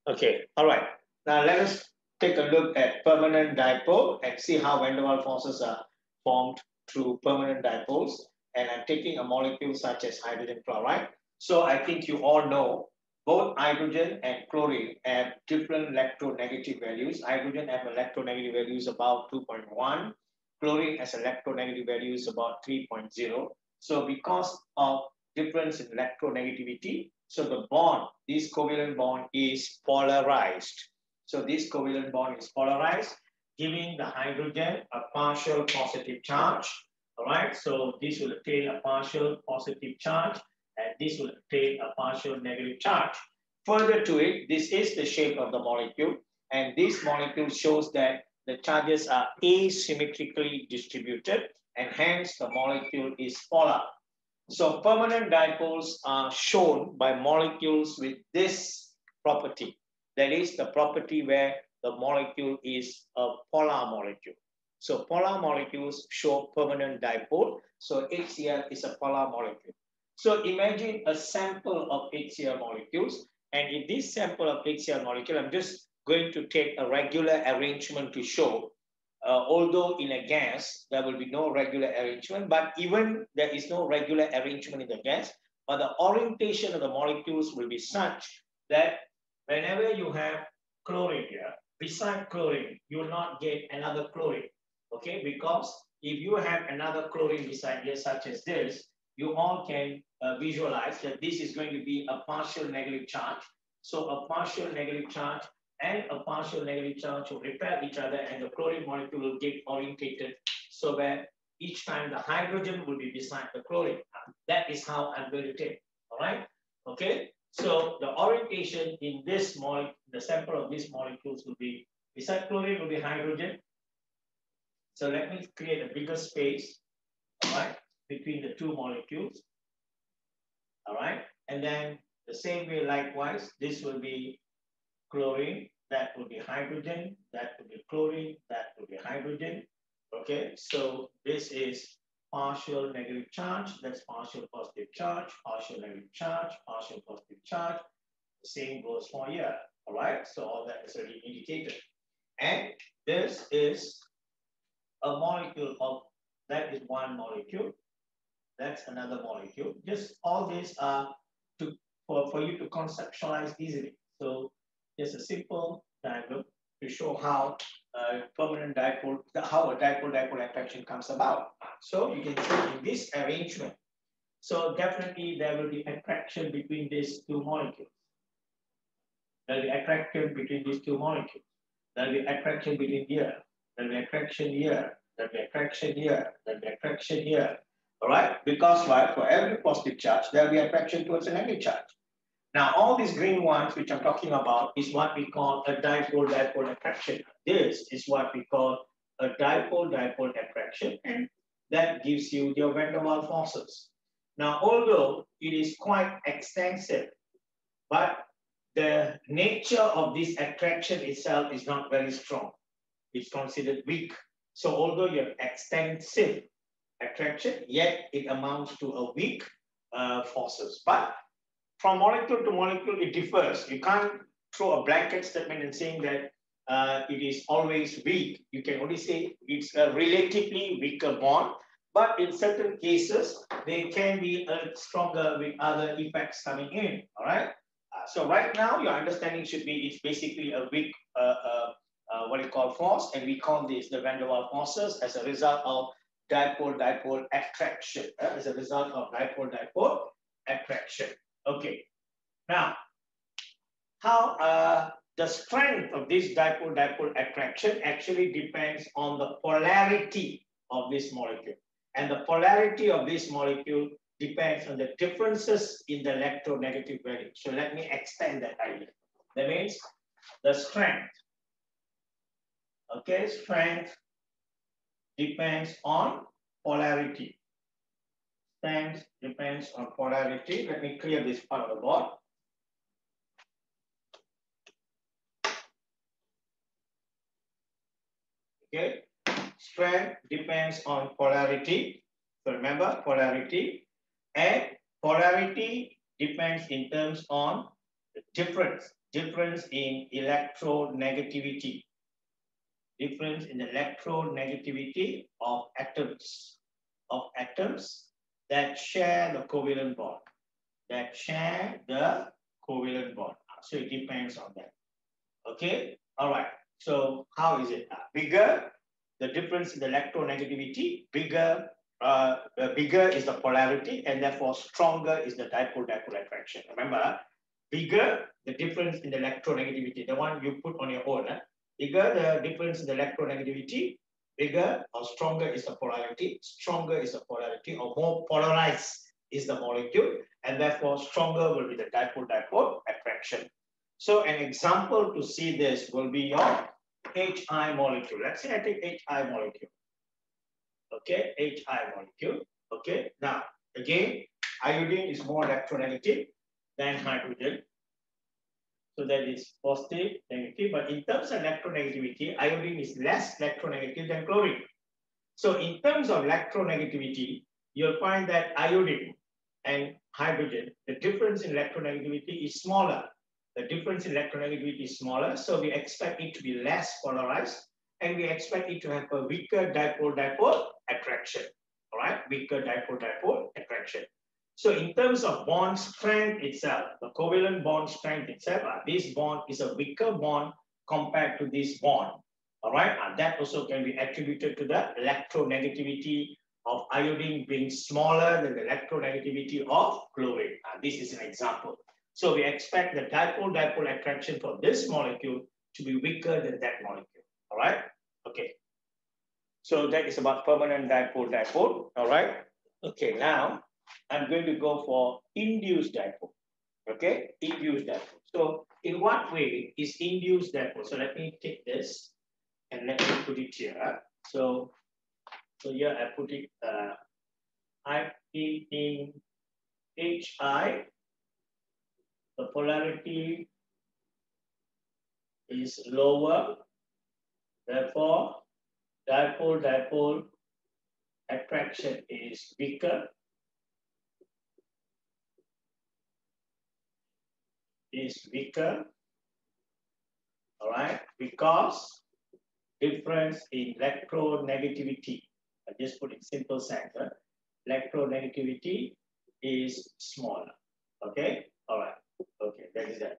Okay, all right. Now let us take a look at permanent dipole and see how van der Waals forces are formed through permanent dipoles. And I'm taking a molecule such as hydrogen chloride. So I think you all know both hydrogen and chlorine have different electronegative values. Hydrogen have electronegative values about 2.1. Chlorine has electronegative values about 3.0. So because of difference in electronegativity, so the bond, this covalent bond is polarized. So this covalent bond is polarized, giving the hydrogen a partial positive charge. All right, so this will obtain a partial positive charge, and this will obtain a partial negative charge. Further to it, this is the shape of the molecule, and this molecule shows that the charges are asymmetrically distributed, and hence the molecule is polar. So permanent dipoles are shown by molecules with this property. That is the property where the molecule is a polar molecule. So polar molecules show permanent dipole. So HCl is a polar molecule. So imagine a sample of HCl molecules. And in this sample of HCl molecule, I'm just going to take a regular arrangement to show although in a gas, there will be no regular arrangement, but even there is no regular arrangement in the gas, but the orientation of the molecules will be such that whenever you have chlorine here, beside chlorine, you will not get another chlorine, okay? Because if you have another chlorine beside here, such as this, you all can visualize that this is going to be a partial negative charge. So a partial negative charge and a partial negative charge will repel each other, and the chlorine molecule will get orientated so where each time the hydrogen will be beside the chlorine. That is how I'm going to take, all right? Okay, so the orientation in this molecule, the sample of these molecules will be beside chlorine will be hydrogen. So let me create a bigger space, all right, between the two molecules, all right? And then the same way, likewise, this will be chlorine, that will be hydrogen, that will be chlorine, that will be hydrogen. Okay, so this is partial negative charge, that's partial positive charge, partial negative charge, partial positive charge. The same goes for here, all right? So all that is already indicated. And this is a molecule of, that is one molecule, that's another molecule. Just all these are for you to conceptualize easily. So just a simple diagram to show how permanent dipole, how a dipole-dipole attraction comes about. So you can see in this arrangement, so definitely there will be attraction between these two molecules. There will be attraction between these two molecules. There will be attraction between here. There will be attraction here. There will be attraction here. There will be attraction here. All right? Because why? For every positive charge, there will be attraction towards a negative charge. Now, all these green ones, which I'm talking about, is what we call a dipole-dipole attraction. This is what we call a dipole-dipole attraction, and that gives you your van der Waals forces. Now, although it is quite extensive, but the nature of this attraction itself is not very strong. It's considered weak. So although you have extensive attraction, yet it amounts to a weak forces. But from molecule to molecule, it differs. You can't throw a blanket statement and saying that it is always weak. You can only say it's a relatively weaker bond, but in certain cases, they can be stronger with other effects coming in, all right? So right now, your understanding should be it's basically a weak, what you call force, and we call this the van der Waals forces as a result of dipole-dipole attraction, as a result of dipole-dipole attraction. Okay, now, how the strength of this dipole-dipole attraction actually depends on the polarity of this molecule. And the polarity of this molecule depends on the differences in the electronegative value. So let me extend that idea. That means the strength, okay, strength depends on polarity. Strength depends on polarity. Let me clear this part of the board. Okay, strength depends on polarity. So remember polarity, and polarity depends in terms on Difference in electronegativity. Difference in electronegativity of atoms that share the covalent bond. So it depends on that. Okay. All right. So how is it? Bigger the difference in the electronegativity, bigger the bigger is the polarity, and therefore stronger is the dipole-dipole attraction. Remember, bigger the difference in the electronegativity, the one you put on your own. Bigger the difference in the electronegativity, bigger or stronger is the polarity, or more polarized is the molecule, and therefore stronger will be the dipole-dipole attraction. So an example to see this will be your HI molecule. Let's say I take HI molecule. Okay, HI molecule. Okay, now again, iodine is more electronegative than hydrogen. So that is positive, negative. But in terms of electronegativity, iodine is less electronegative than chlorine. So in terms of electronegativity, you'll find that iodine and hydrogen, the difference in electronegativity is smaller. The difference in electronegativity is smaller, so we expect it to be less polarized, and we expect it to have a weaker dipole-dipole attraction. All right, weaker dipole-dipole attraction. So in terms of bond strength itself, the covalent bond strength itself, this bond is a weaker bond compared to this bond. All right, and that also can be attributed to the electronegativity of iodine being smaller than the electronegativity of chlorine. This is an example. So we expect the dipole-dipole attraction for this molecule to be weaker than that molecule. All right, okay. So that is about permanent dipole-dipole. All right, okay. Now I'm going to go for induced dipole. Okay, induced dipole. So in what way is induced dipole? So let me take this and let me put it here. So here I put it, I in HI, the polarity is lower, therefore dipole-dipole attraction is weaker. All right, because difference in electronegativity. I just put it simple sense. Electronegativity is smaller. Okay, all right. Okay, that is that.